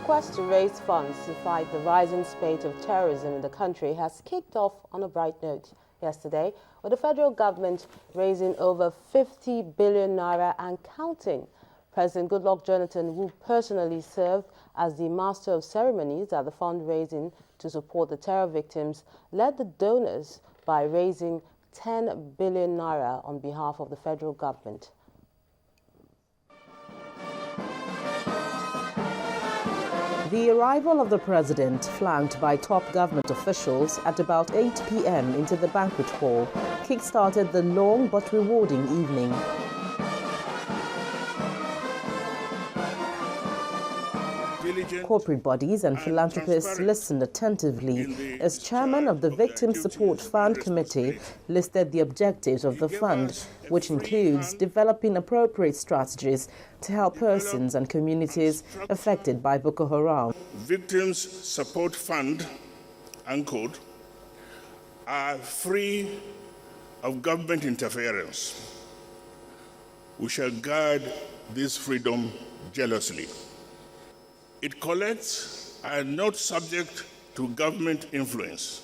quest to raise funds to fight the rising spate of terrorism in the country has kicked off on a bright note yesterday, with the federal government raising over 50 billion naira and counting. President Goodluck Jonathan, who personally served as the master of ceremonies at the fundraising to support the terror victims, led the donors by raising 10 billion naira on behalf of the federal government. The arrival of the president, flanked by top government officials at about 8 p.m. into the banquet hall, kick-started the long but rewarding evening. Corporate bodies and philanthropists listened attentively as chairman of the Victim Support Fund Committee listed the objectives of the fund, which includes developing appropriate strategies to help persons and communities affected by Boko Haram. Victims Support Fund, unquote, are free of government interference. We shall guard this freedom jealously. It collects and not subject to government influence.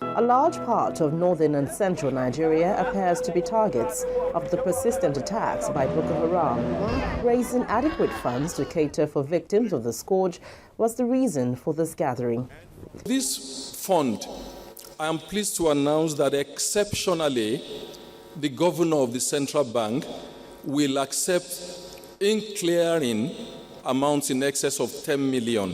A large part of northern and central Nigeria appears to be targets of the persistent attacks by Boko Haram. Raising adequate funds to cater for victims of the scourge was the reason for this gathering. This fund, I am pleased to announce that exceptionally, the governor of the central bank will accept in clearing amounts in excess of 10 million.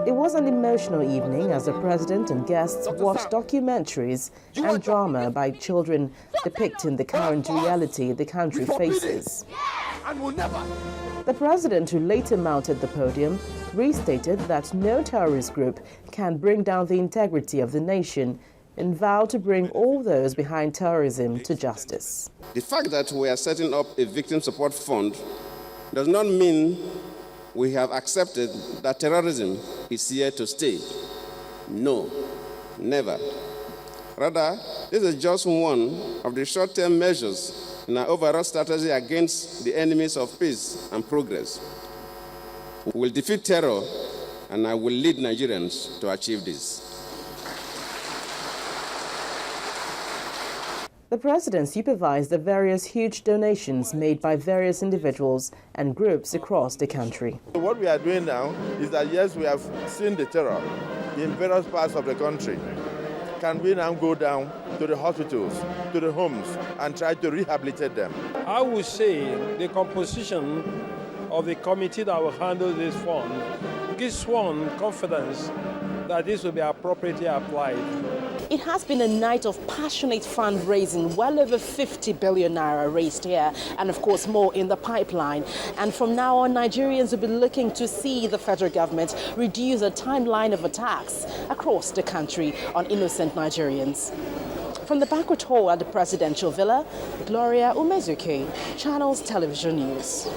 It was an emotional evening as the president and guests watched documentaries and drama by children depicting the current reality the country faces. The president, who later mounted the podium, restated that no terrorist group can bring down the integrity of the nation and vowed to bring all those behind terrorism to justice. The fact that we are setting up a victim support fund does not mean we have accepted that terrorism is here to stay. No, never. Rather, this is just one of the short-term measures in our overall strategy against the enemies of peace and progress. We will defeat terror, and I will lead Nigerians to achieve this. The president supervised the various huge donations made by various individuals and groups across the country. What we are doing now is that, yes, we have seen the terror in various parts of the country. Can we now go down to the hospitals, to the homes, and try to rehabilitate them? I would say the composition of the committee that will handle this fund gives one confidence that this will be appropriately applied. It has been a night of passionate fundraising, well over 50 billion naira raised here, and of course more in the pipeline. And from now on, Nigerians will be looking to see the federal government reduce the timeline of attacks across the country on innocent Nigerians. From the banquet hall at the presidential villa, Gloria Umezuke, Channels Television News.